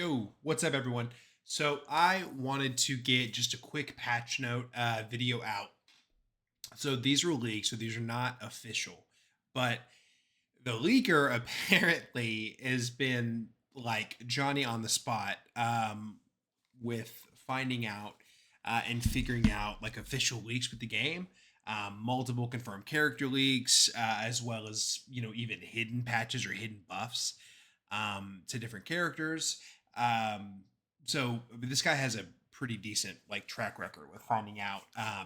Yo, what's up, everyone? So I wanted to get just a quick patch note video out. So these are leaks, so these are not official, but the leaker apparently has been like Johnny on the spot with finding out and figuring out like official leaks with the game. Multiple confirmed character leaks, as well as even hidden patches or hidden buffs to different characters. So this guy has a pretty decent like track record with finding out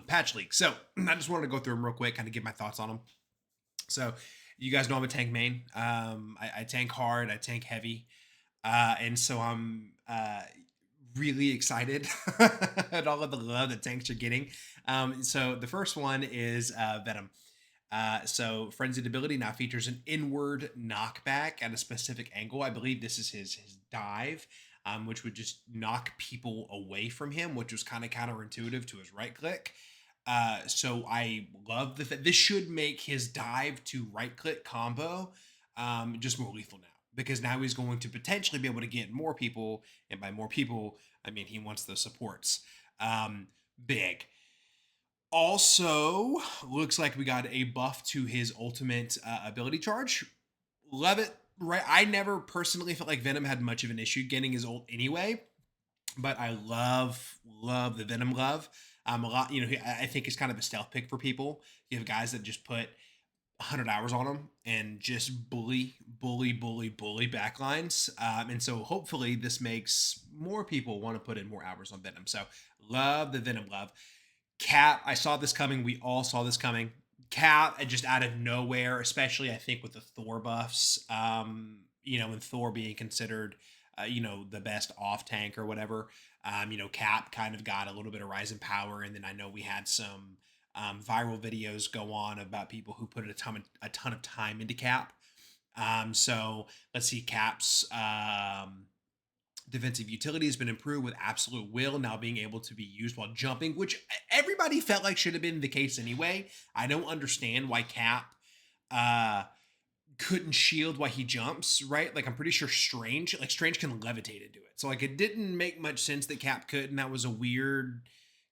patch leaks. So I just wanted to go through them real quick, kind of give my thoughts on them. So you guys know I'm a tank main. I tank hard, I tank heavy, and so I'm really excited at all of the love that tanks are getting. So the first one is Venom. So Frenzied ability now features an inward knockback at a specific angle. I believe this is his dive, which would just knock people away from him, which was kind of counterintuitive to his right click. So I love this should make his dive to right click combo just more lethal now, because now he's going to potentially be able to get more people, and by more people I mean he wants the supports. Big. Also, looks like we got a buff to his ultimate ability charge. Love it. Right. I never personally felt like Venom had much of an issue getting his ult anyway, but I love the Venom love. A lot, I think it's kind of a stealth pick for people. You have guys that just put 100 hours on them and just bully backlines. And so hopefully this makes more people want to put in more hours on Venom. So love the Venom love. Cap, I saw this coming. We all saw this coming. Cap, just out of nowhere, especially I think with the Thor buffs, and Thor being considered, the best off tank or whatever. Cap kind of got a little bit of rise in power, and then I know we had some viral videos go on about people who put a ton of time into Cap. So let's see, Cap's defensive utility has been improved with absolute will now being able to be used while jumping, which everybody felt like should have been the case anyway. I don't understand why Cap uh couldn't shield while he jumps, right? Like I'm pretty sure Strange can levitate into it. So like it didn't make much sense that Cap could, and that was a weird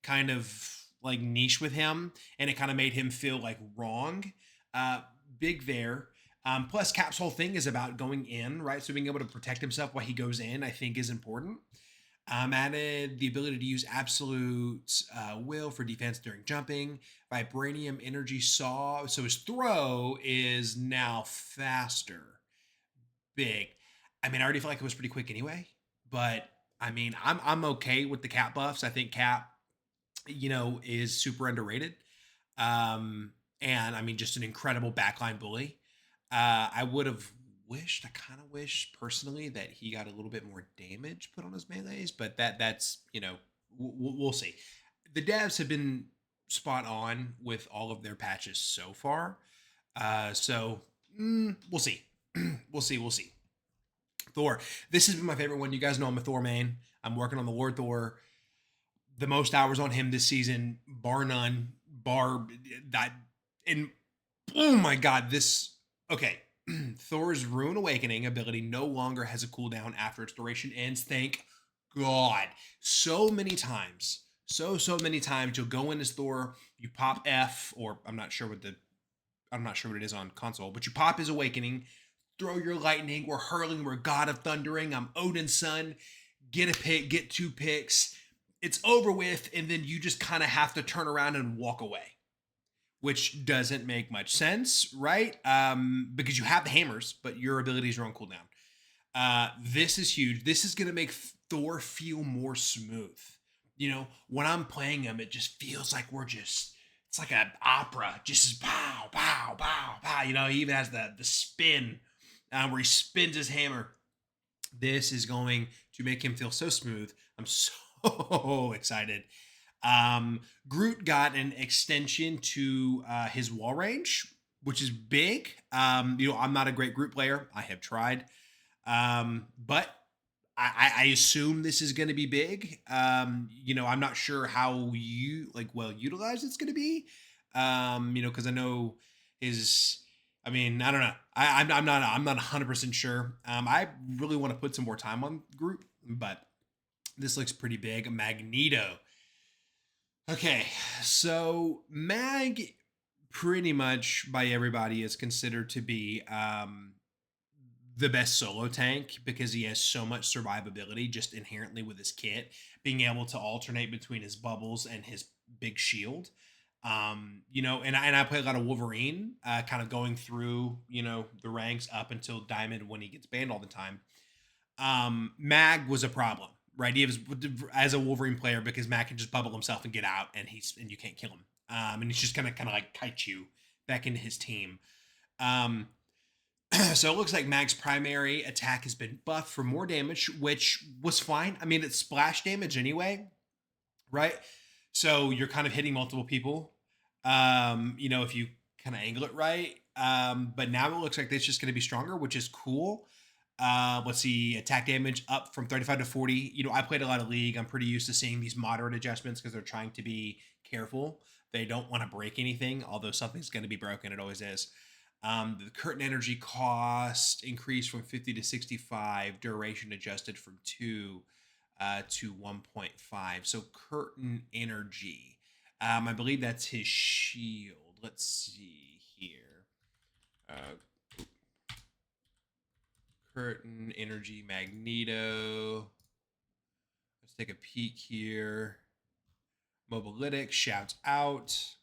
kind of like niche with him, and it kind of made him feel like wrong. Uh Big there. Plus, Cap's whole thing is about going in, right? So being able to protect himself while he goes in, I think, is important. Added the ability to use absolute will for defense during jumping. Vibranium energy saw. So his throw is now faster. Big. I mean, I already felt like it was pretty quick anyway. But I mean, I'm okay with the Cap buffs. I think Cap, is super underrated. And I mean, just an incredible backline bully. I would have wished, I kind of wish personally that he got a little bit more damage put on his melees, but that's, we'll see. The devs have been spot on with all of their patches so far. So we'll see. We'll see. Thor. This has been my favorite one. You guys know I'm a Thor main. I'm working on the Lord Thor. The most hours on him this season, bar none. Bar that. And oh my God, this. Okay. Thor's Rune Awakening ability no longer has a cooldown after its duration ends. Thank God. So many times, so many times you'll go in as Thor, you pop F, or I'm not sure what it is on console, but you pop his Awakening, throw your lightning, we're hurling, we're God of Thundering, I'm Odin's son, get a pick, get two picks, it's over with, and then you just kind of have to turn around and walk away, which doesn't make much sense, right? Because you have the hammers, but your abilities are on cooldown. This is huge. This is going to make Thor feel more smooth. When I'm playing him, it just feels like it's like an opera, just pow, pow, pow, pow. He even has the spin where he spins his hammer. This is going to make him feel so smooth. I'm so excited. Groot got an extension to his wall range, which is big. I'm not a great Groot player. I have tried, but I assume this is going to be big. I'm not sure how well utilized it's going to be. Because I know his. I mean, I don't know. I'm not 100% sure. I really want to put some more time on Groot. but this looks pretty big. Magneto. Okay, so Mag pretty much by everybody is considered to be the best solo tank because he has so much survivability just inherently with his kit, being able to alternate between his bubbles and his big shield. And I play a lot of Wolverine, kind of going through, the ranks up until Diamond when he gets banned all the time. Mag was a problem, right? He was as a Wolverine player because Mag can just bubble himself and get out, and you can't kill him. And he's just gonna kind of like kite you back into his team. Um, so it looks like Mag's primary attack has been buffed for more damage, which was fine. I mean, it's splash damage anyway, right? So you're kind of hitting multiple people. If you kind of angle it right. But now it looks like it's just going to be stronger, which is cool. Let's see, attack damage up from 35 to 40. I played a lot of League. I'm pretty used to seeing these moderate adjustments because they're trying to be careful. They don't want to break anything, although something's going to be broken. It always is. The curtain energy cost increased from 50 to 65. Duration adjusted from 2 to 1.5. So curtain energy. I believe that's his shield. Let's see here. Curtain energy Magneto. Let's take a peek here. Mobilytic shouts out.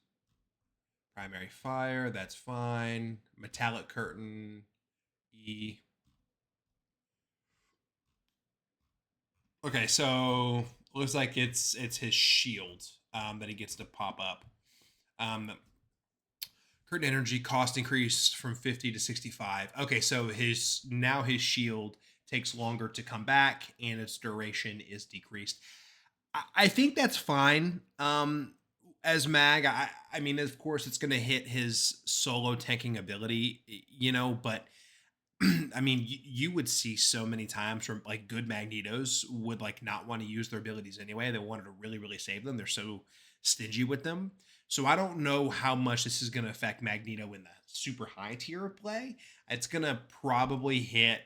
Primary fire, that's fine. Metallic curtain, E. Okay, so looks like it's his shield that he gets to pop up. Curtain energy cost increased from 50 to 65. Okay, so his shield takes longer to come back and its duration is decreased. I think that's fine. As Mag, I mean, of course, it's going to hit his solo tanking ability, but I mean, you would see so many times from like good Magnetos would like not want to use their abilities anyway. They wanted to really, really save them. They're so stingy with them. So I don't know how much this is going to affect Magneto in the super high tier of play. It's going to probably hit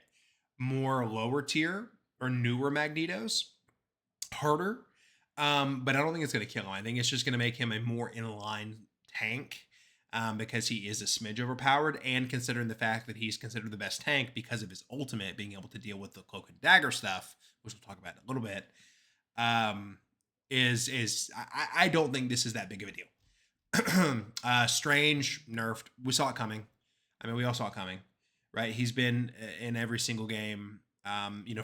more lower tier or newer Magnetos harder. But I don't think it's going to kill him. I think it's just going to make him a more inline tank because he is a smidge overpowered. And considering the fact that he's considered the best tank because of his ultimate being able to deal with the cloak and dagger stuff, which we'll talk about in a little bit, I don't think this is that big of a deal. Strange nerfed. We saw it coming. I mean, we all saw it coming, right? He's been in every single game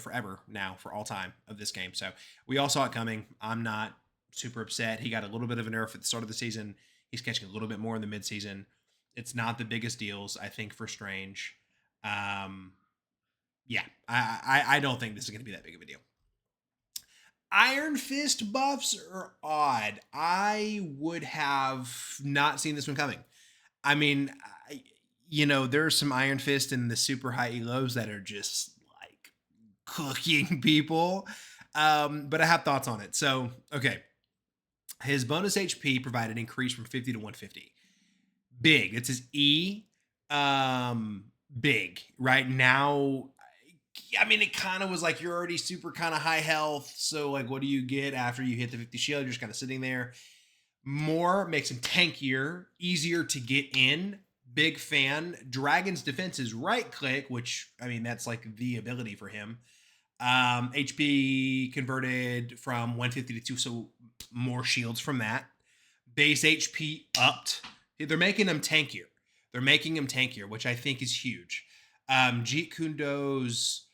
forever now, for all time of this game. So we all saw it coming. I'm not super upset. He got a little bit of a nerf at the start of the season. He's catching a little bit more in the midseason. It's not the biggest deals, I think, for Strange. Yeah, I don't think this is going to be that big of a deal. Iron Fist buffs are odd. I would have not seen this one coming. I mean, there's some Iron Fist in the super high elos that are just like cooking people. But I have thoughts on it. So, okay. His bonus HP provided increase from 50 to 150. Big. It's his E. Big. Right now, I mean, it kind of was like you're already super kind of high health. So, like, what do you get after you hit the 50 shield? You're just kind of sitting there. More makes him tankier, easier to get in. Big fan. Dragon's defense is right click, which, I mean, that's like the ability for him. HP converted from 150 to 2, so more shields from that. Base HP upped. They're making him tankier. Which I think is huge. Jeet Kundo's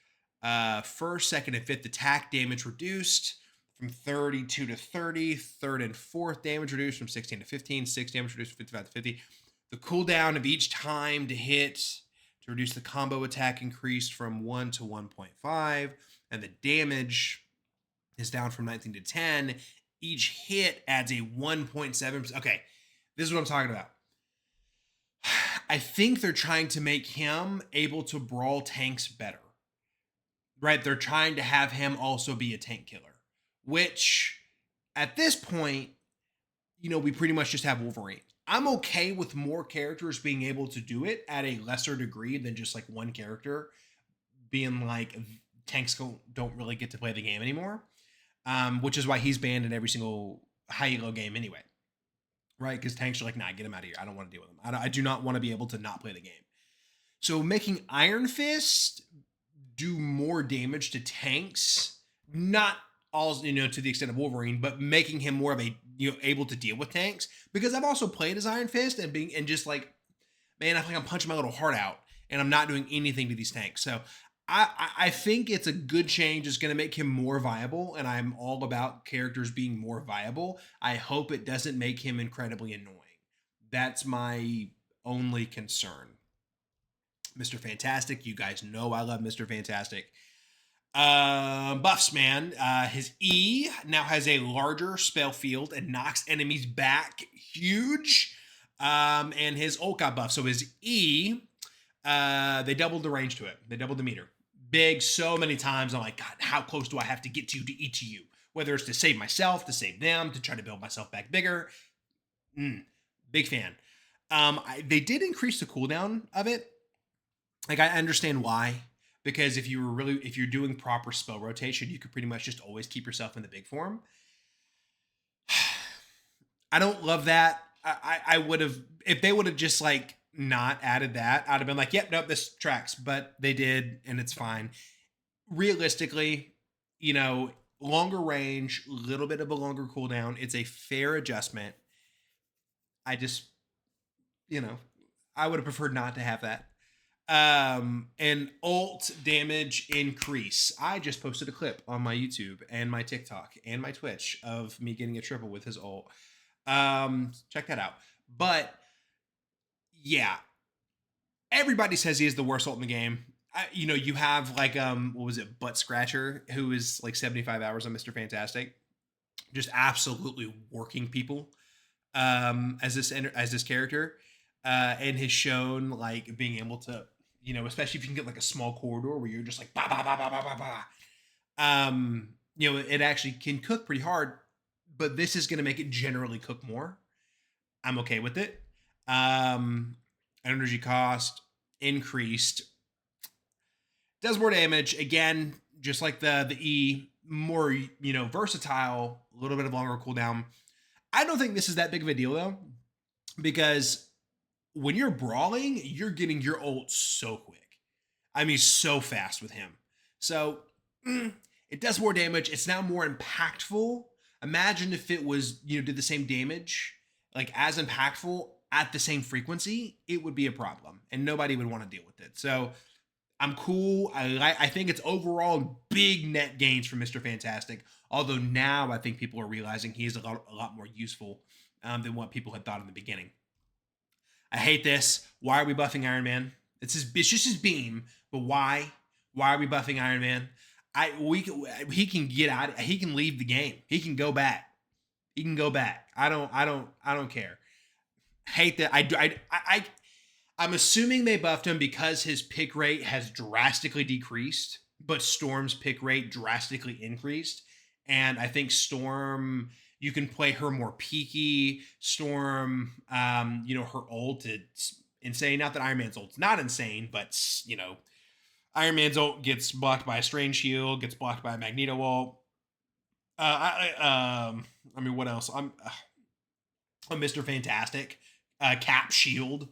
first, second, and fifth attack damage reduced from 32 to 30. Third and fourth damage reduced from 16 to 15. Sixth damage reduced from 55 to 50. The cooldown of each time to hit to reduce the combo attack increased from 1 to 1.5. And the damage is down from 19 to 10. Each hit adds a 1.7%. Okay, this is what I'm talking about. I think they're trying to make him able to brawl tanks better. Right? They're trying to have him also be a tank killer. Which, at this point, we pretty much just have Wolverine. I'm okay with more characters being able to do it at a lesser degree than just like one character being like tanks don't really get to play the game anymore, which is why he's banned in every single high elo game anyway, right? Because tanks are like, nah, get him out of here. I don't want to deal with him. I do not want to be able to not play the game. So making Iron Fist do more damage to tanks, not all to the extent of Wolverine, but making him more of a able to deal with tanks. Because I've also played as Iron Fist and just like, man, I feel like I'm punching my little heart out and I'm not doing anything to these tanks. So I think it's a good change. It's going to make him more viable, and I'm all about characters being more viable. I hope it doesn't make him incredibly annoying. That's my only concern. Mr. Fantastic, you guys know I love Mr. Fantastic. Buffs, man. His E now has a larger spell field and knocks enemies back huge. And his ult got buff. So his E, they doubled the range to it. They doubled the meter. Big so many times. I'm like, God, how close do I have to get to each of you? Whether it's to save myself, to save them, to try to build myself back bigger. Big fan. They did increase the cooldown of it. Like, I understand why. Because if you're doing proper spell rotation, you could pretty much just always keep yourself in the big form. I don't love that. I would have, if they would have just like not added that, I'd have been like, yep, nope, this tracks. But they did, and it's fine. Realistically, longer range, little bit of a longer cooldown. It's a fair adjustment. I just, I would have preferred not to have that. And ult damage increase. I just posted a clip on my YouTube and my TikTok and my Twitch of me getting a triple with his ult. Check that out. But yeah, everybody says he is the worst ult in the game. You have like what was it, Butt Scratcher, who is like 75 hours on Mr. Fantastic, just absolutely working people as this character, and has shown like being able to, especially if you can get like a small corridor where you're just like bah, bah, bah, bah, bah, bah, bah. It actually can cook pretty hard, but this is going to make it generally cook more. I'm okay with it. Energy cost increased, does more damage again, just like the E, more versatile, a little bit of longer cooldown. I don't think this is that big of a deal though, because when you're brawling, you're getting your ult so quick. I mean, so fast with him. So it does more damage. It's now more impactful. Imagine if it was, did the same damage, like as impactful at the same frequency, it would be a problem and nobody would want to deal with it. So I'm cool. I think it's overall big net gains for Mr. Fantastic. Although now I think people are realizing he is a lot more useful than what people had thought in the beginning. I hate this. Why are we buffing Iron Man? It's just his beam, but why? Why are we buffing Iron Man? He can get out. He can leave the game. He can go back. He can go back. I don't care. Hate that. I'm assuming they buffed him because his pick rate has drastically decreased, but Storm's pick rate drastically increased. And I think Storm, you can play her more peaky. Storm, her ult is insane. Not that Iron Man's ult's not insane, but, Iron Man's ult gets blocked by a Strange Shield, gets blocked by a Magneto ult. What else? I'm Mr. Fantastic. Cap Shield,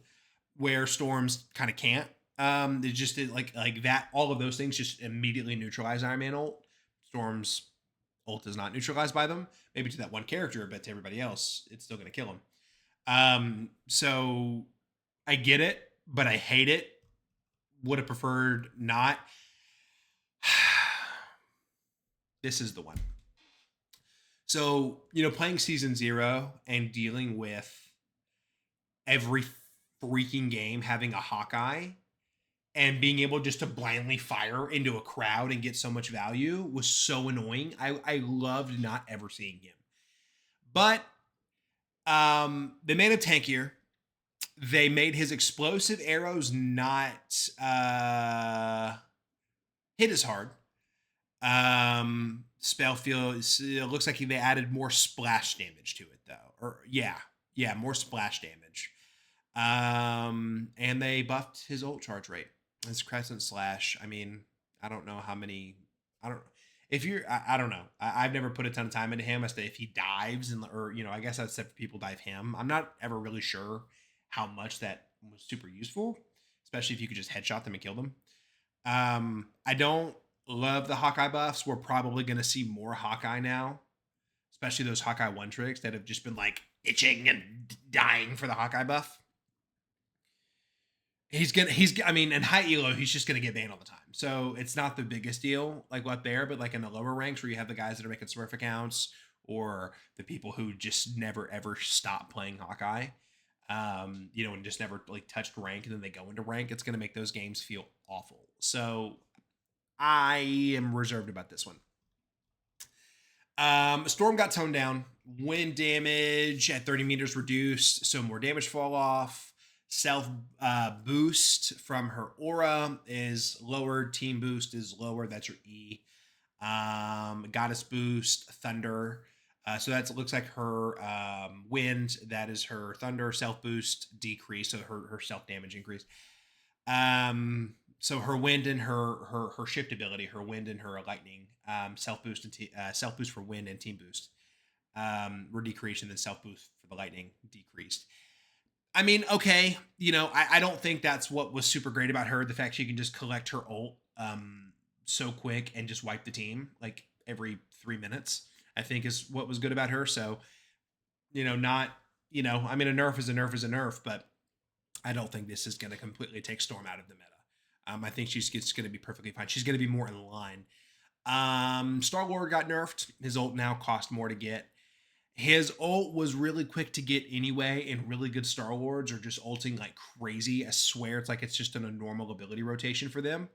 where Storms kind of can't. It's just like that. All of those things just immediately neutralize Iron Man ult. Storm's ult is not neutralized by them. Maybe to that one character, but to everybody else, it's still going to kill him. So I get it, but I hate it. Would have preferred not. This is the one. So, playing Season 0 and dealing with every freaking game having a Hawkeye and being able just to blindly fire into a crowd and get so much value was so annoying. I loved not ever seeing him. But they made him tankier. They made his explosive arrows not hit as hard. Spell field, it looks like they added more splash damage to it though. Or yeah, more splash damage. And they buffed his ult charge rate. His Crescent Slash. I mean, I don't know how many I don't. If you're, I don't know. I've never put a ton of time into him as to if he dives and or I guess that's if people dive him. I'm not ever really sure how much that was super useful, especially if you could just headshot them and kill them. I don't love the Hawkeye buffs. We're probably going to see more Hawkeye now, especially those Hawkeye one tricks that have just been like itching and dying for the Hawkeye buff. I mean, in high elo, he's just gonna get banned all the time. So it's not the biggest deal, like what there, but like in the lower ranks where you have the guys that are making Smurf accounts or the people who just never ever stop playing Hawkeye, and just never like touched rank and then they go into rank, it's gonna make those games feel awful. So I am reserved about this one. Storm got toned down. Wind damage at 30 meters reduced, so more damage fall off. Self boost from her aura is lowered. Team boost is lower. That's your E. Goddess boost, thunder. So that looks like her wind. That is her thunder. Self boost decrease. So her self damage increase. So her wind and her shift ability, her wind and her lightning, self boost and self boost for wind and team boost were decreased, and then self boost for the lightning decreased. I mean, okay, I don't think that's what was super great about her. The fact she can just collect her ult so quick and just wipe the team like every 3 minutes, I think is what was good about her. So, not, I mean, a nerf is a nerf is a nerf, but I don't think this is going to completely take Storm out of the meta. I think she's going to be perfectly fine. She's going to be more in line. Star-Lord got nerfed. His ult now cost more to get. His ult was really quick to get anyway, and really good Star-Lords are just ulting like crazy. I swear it's like it's just a normal ability rotation for them.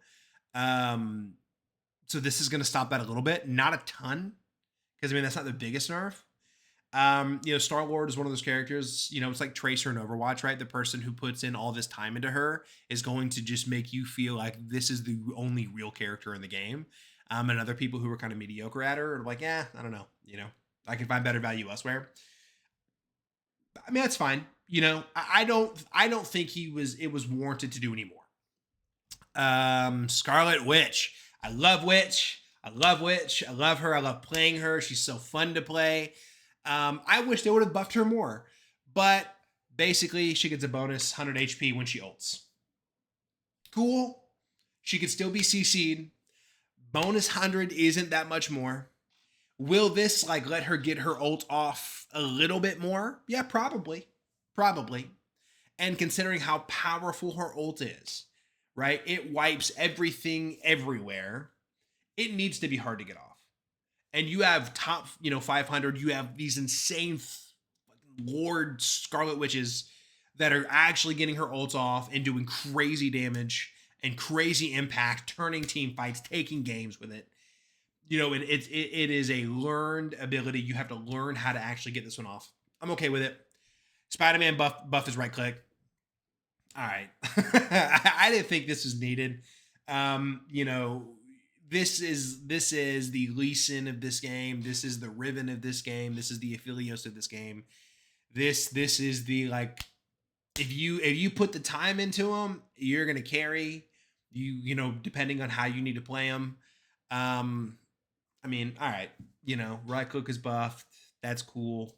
So this is going to stop that a little bit. Not a ton, because I mean, that's not the biggest nerf. Star-Lord is one of those characters, it's like Tracer in Overwatch, right? The person who puts in all this time into her is going to just make you feel like this is the only real character in the game. And other people who are kind of mediocre at her are like, I don't know, I can find better value elsewhere. I mean, that's fine. I don't think it was warranted to do anymore. Scarlet Witch. I love Witch. I love her. I love playing her. She's so fun to play. I wish they would have buffed her more, but basically she gets a bonus 100 HP when she ults. Cool. She could still be CC'd. Bonus 100 isn't that much more. Will this let her get her ult off a little bit more? Yeah, probably. And considering how powerful her ult is, right? It wipes everything everywhere. It needs to be hard to get off. And you have top, 500. You have these insane Lord Scarlet Witches that are actually getting her ults off and doing crazy damage and crazy impact, turning team fights, taking games with it. It is a learned ability. You have to learn how to actually get this one off. I'm okay with it. Spider-Man buff is right click. All right. I didn't think this was needed. This is the Lee Sin of this game. This is the Riven of this game. This is the Aphelios of this game. This is the if you put the time into them, you're gonna carry. Depending on how you need to play them. I mean, all right, right click is buffed. That's cool.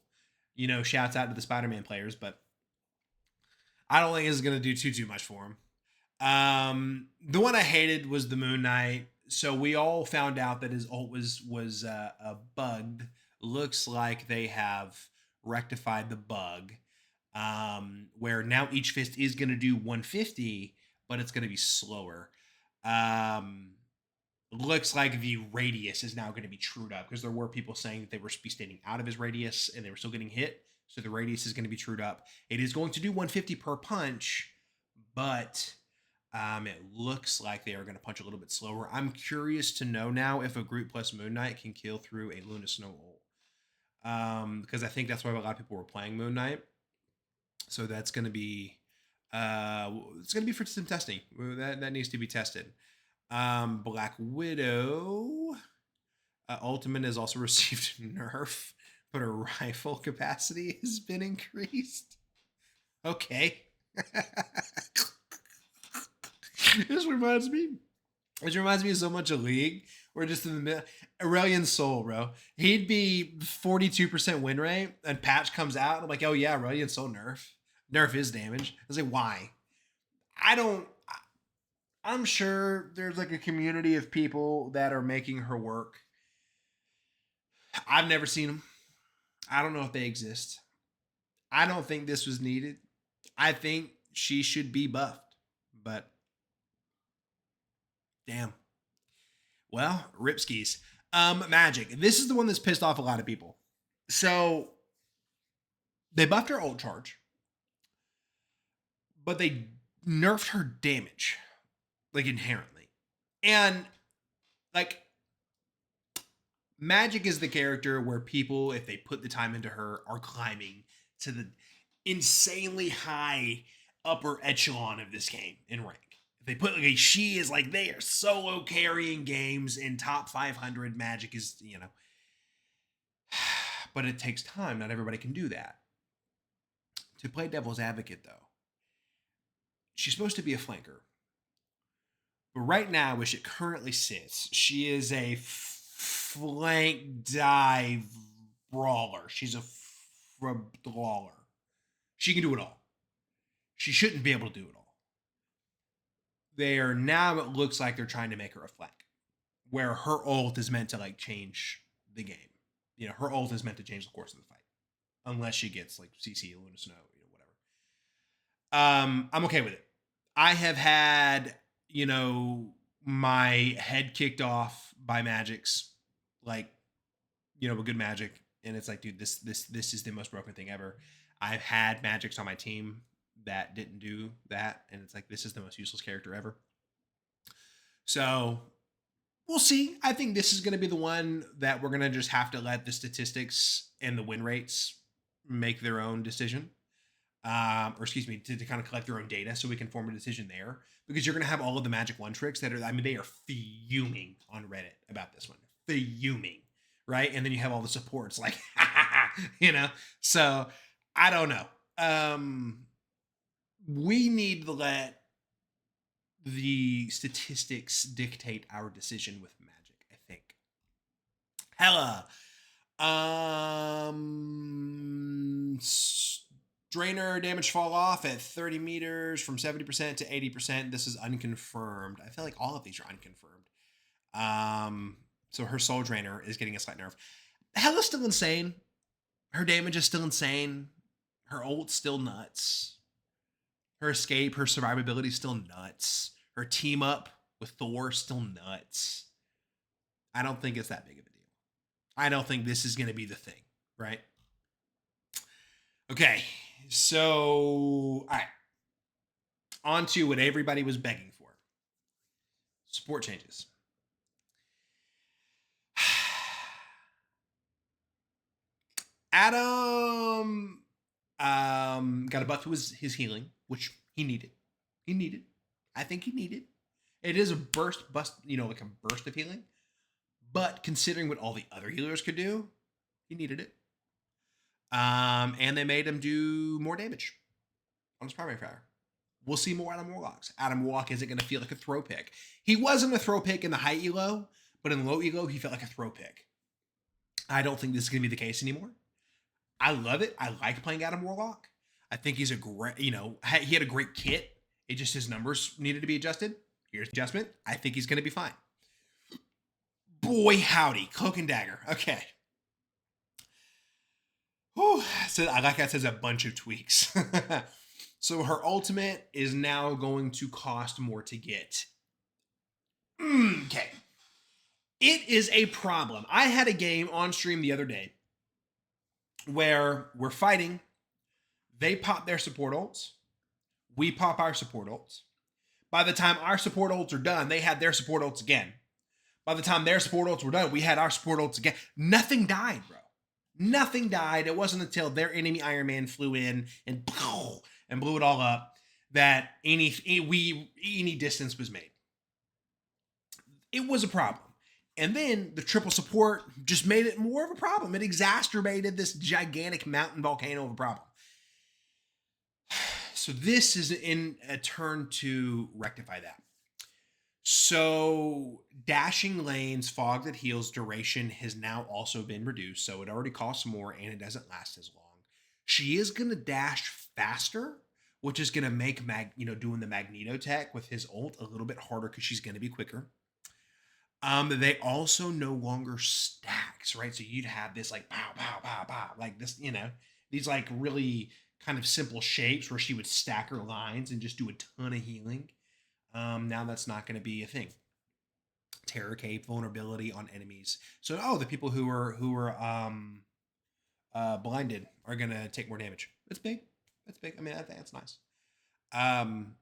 Shouts out to the Spider-Man players, but I don't think it's going to do too much for him. The one I hated was the Moon Knight. So we all found out that his ult was bugged. Looks like they have rectified the bug, where now each fist is going to do 150, but it's going to be slower. Looks like the radius is now going to be trued up, because there were people saying that they were standing out of his radius and they were still getting hit. So the radius is going to be trued up. It is going to do 150 per punch, but it looks like they are going to punch a little bit slower. I'm curious to know now if a Groot plus Moon Knight can kill through a Luna Snow ult. Because I think that's why a lot of people were playing Moon Knight. So that's going to be it's going to be for some testing. That needs to be tested. Black Widow Ultimate has also received nerf, but her rifle capacity has been increased. Okay. This reminds me so much of League, We're just in the middle. Aurelion Sol, bro. He'd be 42% win rate, and patch comes out. And I'm like, oh yeah, Aurelion Sol nerf. Nerf is damage. I was like, why? I don't. I'm sure there's like a community of people that are making her work. I've never seen them. I don't know if they exist. I don't think this was needed. I think she should be buffed. But damn. Well, Ripskis. Magic. This is the one that's pissed off a lot of people. So they buffed her ult charge, but they nerfed her damage, like inherently. And like Magic is the character where people, if they put the time into her, are climbing to the insanely high upper echelon of this game in rank. If they put like she is like they are solo carrying games in top 500. Magic is, but it takes time. Not everybody can do that. To play devil's advocate, though, she's supposed to be a flanker. But right now, as it currently sits, she is a flank dive brawler. She's a brawler. She can do it all. She shouldn't be able to do it all. It looks like they're trying to make her a flank, where her ult is meant to like change the game. Her ult is meant to change the course of the fight, unless she gets like CC, Luna Snow, whatever. I'm okay with it. I have had, my head kicked off by Magics, like, a good Magic, and it's like, dude, this is the most broken thing ever. I've had Magics on my team that didn't do that, and it's like, this is the most useless character ever. So we'll see. I think this is going to be the one that we're going to just have to let the statistics and the win rates make their own decision. To kind of collect their own data so we can form a decision there, because you're going to have all of the Magic 1 tricks that they are fuming on Reddit about this one. Fuming, right? And then you have all the supports like, so I don't know. We need to let the statistics dictate our decision with Magic, I think. Hella. Drainer damage fall off at 30 meters from 70% to 80%. This is unconfirmed. I feel like all of these are unconfirmed. So her Soul Drainer is getting a slight nerf. Hella's still insane. Her damage is still insane. Her ult's still nuts. Her escape, her survivability is still nuts. Her team up with Thor still nuts. I don't think it's that big of a deal. I don't think this is going to be the thing, right? Okay, so, all right. On to what everybody was begging for. Support changes. Adam got a buff to his healing, which he needed. I think he needed. It is a burst, like a burst of healing. But considering what all the other healers could do, he needed it. And they made him do more damage on his primary fire. We'll see more Adam Warlocks. Adam Warlock isn't going to feel like a throw pick. He wasn't a throw pick in the high elo, but in low elo, he felt like a throw pick. I don't think this is going to be the case anymore. I love it. I like playing Adam Warlock. I think he's a great, he had a great kit. It just, his numbers needed to be adjusted. Here's adjustment. I think he's going to be fine. Boy, howdy. Cloak and Dagger. Okay. Whew. So, like I said, a bunch of tweaks. So her ultimate is now going to cost more to get. Okay. It is a problem. I had a game on stream the other day where we're fighting. They pop their support ults. We pop our support ults. By the time our support ults are done, they had their support ults again. By the time their support ults were done, we had our support ults again. Nothing died, bro. Nothing died. It wasn't until their enemy Iron Man flew in and blew it all up that any distance was made. It was a problem. And then the triple support just made it more of a problem. It exacerbated this gigantic mountain volcano of a problem. So this is in a turn to rectify that. So dashing lanes, fog that heals duration has now also been reduced, so it already costs more and it doesn't last as long. She is gonna dash faster, which is gonna make doing the Magneto tech with his ult a little bit harder because she's gonna be quicker. They also no longer stacks, right? So you'd have this like pow, pow, pow, pow, like this, these like really kind of simple shapes where she would stack her lines and just do a ton of healing. Now that's not going to be a thing. Terror cape vulnerability on enemies. So the people who are blinded are going to take more damage. That's big. That's big. I mean, I think that's nice. Um,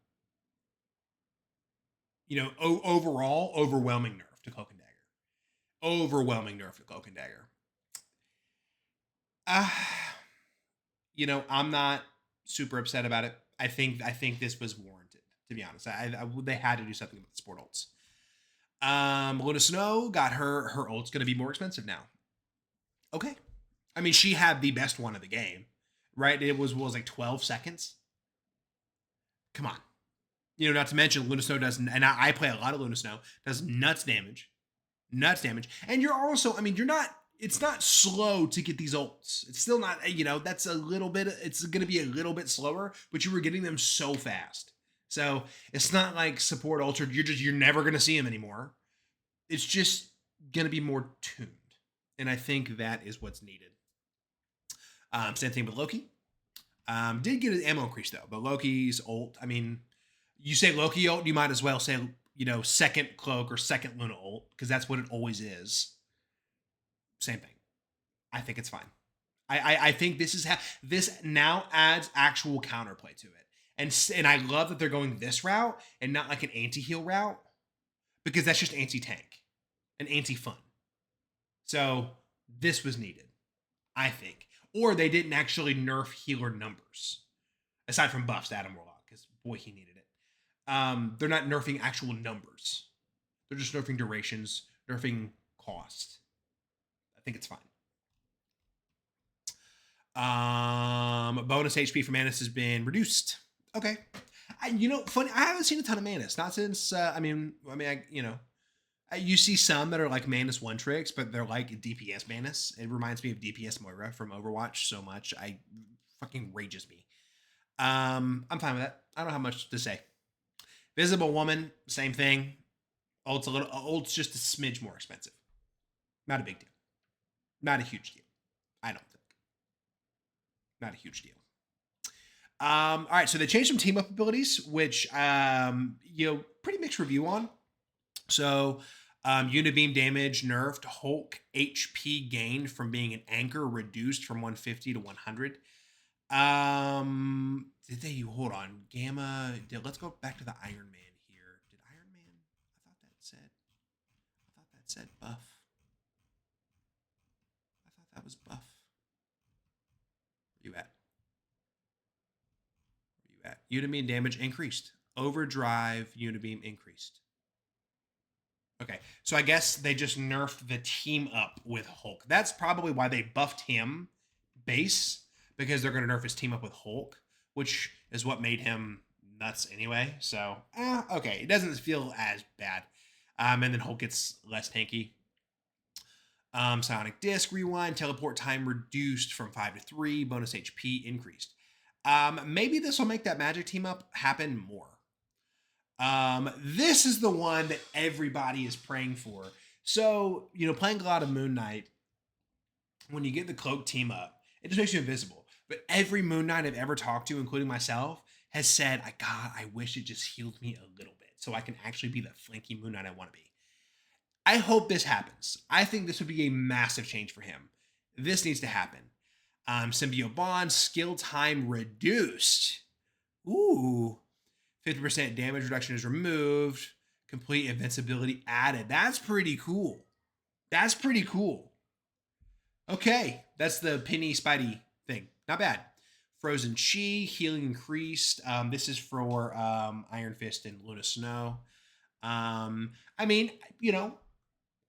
overall, overwhelming nerf to Cloak and Dagger. Overwhelming nerf to Cloak and Dagger. Uh, I'm not super upset about it. I think this was warranted, to be honest. They had to do something about the support ults. Luna Snow got her ult's going to be more expensive now. Okay. I mean, she had the best one of the game, right? It was like 12 seconds. Come on. Not to mention Luna Snow does, and I play a lot of Luna Snow, does nuts damage. And you're also, you're not, it's not slow to get these ults. It's still not, that's a little bit, it's going to be a little bit slower, but you were getting them so fast. So it's not like support ultra, you're never going to see them anymore. It's just going to be more tuned. And I think that is what's needed. Same thing with Loki. Did get an ammo increase though, but Loki's ult, you say Loki ult, you might as well say, second Cloak or second Luna ult, because that's what it always is. Same thing. I think it's fine. I think this now adds actual counterplay to it. And I love that they're going this route and not like an anti-heal route, because that's just anti-tank and anti-fun. So this was needed, I think. Or they didn't actually nerf healer numbers, aside from buffs to Adam Warlock, because boy, he needed it. They're not nerfing actual numbers. They're just nerfing durations, nerfing cost. I think it's fine. Bonus HP for Manus has been reduced. Okay. Funny, I haven't seen a ton of Manus. Not since, you see some that are like Manus one tricks, but they're like DPS Manus. It reminds me of DPS Moira from Overwatch so much. Fucking rages me. I'm fine with that. I don't have much to say. Visible Woman, same thing. Ult's just a smidge more expensive. Not a big deal. Not a huge deal. I don't think. Not a huge deal. All right, so they changed some team up abilities, which pretty mixed review on. So Unibeam damage nerfed, Hulk HP gained from being an anchor reduced from 150 to 100. Did they hold on? Gamma. Let's go back to the Iron Man here. Did Iron Man? I thought that said buff. I thought that was buff. Where you at? Unibeam damage increased. Overdrive Unibeam increased. Okay, so I guess they just nerfed the team up with Hulk. That's probably why they buffed him base, because they're going to nerf his team up with Hulk, which is what made him nuts anyway. So, okay, it doesn't feel as bad. And then Hulk gets less tanky. Sonic Disc rewind, teleport time reduced from 5 to 3, bonus HP increased. Maybe this will make that magic team up happen more. This is the one that everybody is praying for. So, playing a lot of Moon Knight, when you get the Cloak team up, it just makes you invisible. But every Moon Knight I've ever talked to, including myself, has said, I wish it just healed me a little bit so I can actually be the flanky Moon Knight I want to be. I hope this happens. I think this would be a massive change for him. This needs to happen. Symbiote Bond, skill time reduced. Ooh. 50% damage reduction is removed. Complete invincibility added. That's pretty cool. Okay. That's the Penny Spidey thing. Not bad. Frozen Chi, healing increased. This is for Iron Fist and Luna Snow. I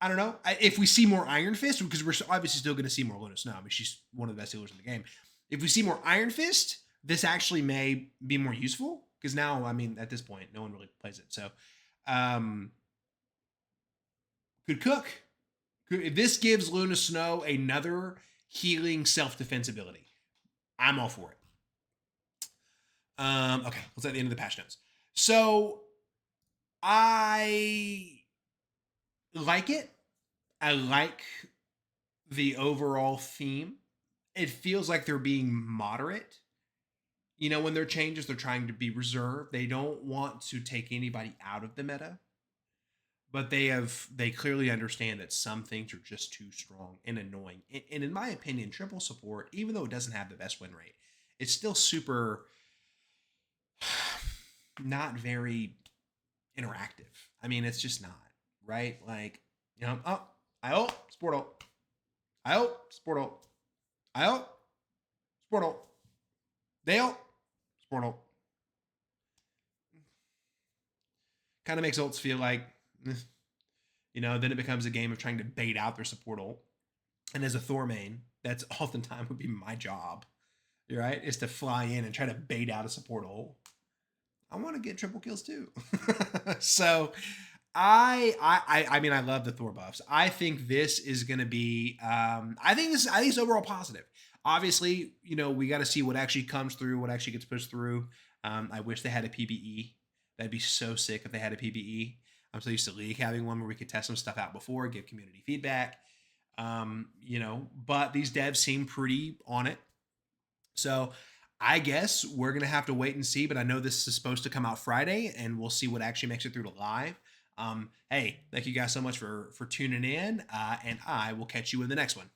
don't know. If we see more Iron Fist, because we're obviously still going to see more Luna Snow. She's one of the best healers in the game. If we see more Iron Fist, this actually may be more useful, because now, at this point, no one really plays it. So, Could cook. This gives Luna Snow another healing self-defense ability. I'm all for it. Okay, let's at the end of the patch notes. So I like it. I like the overall theme. It feels like they're being moderate. When their changes, they're trying to be reserved. They don't want to take anybody out of the meta, but they clearly understand that some things are just too strong and annoying. And in my opinion, triple support, even though it doesn't have the best win rate, it's still super not very interactive. I mean, it's just not, right? Like, oh, I hope Sportle. I hope Sportle. I hope Sportle. Dale Sportle. Kind of makes ults feel like, then it becomes a game of trying to bait out their support ult. And as a Thor main, that's oftentimes would be my job, right? Is to fly in and try to bait out a support ult. I want to get triple kills too. So I mean, I love the Thor buffs. I think this is going to be, I think it's overall positive. Obviously, we got to see what actually comes through, what actually gets pushed through. I wish they had a PBE. That'd be so sick if they had a PBE. I'm so used to League having one where we could test some stuff out before, give community feedback. But these devs seem pretty on it. So I guess we're going to have to wait and see, but I know this is supposed to come out Friday, and we'll see what actually makes it through to live. Hey, thank you guys so much for tuning in, and I will catch you in the next one.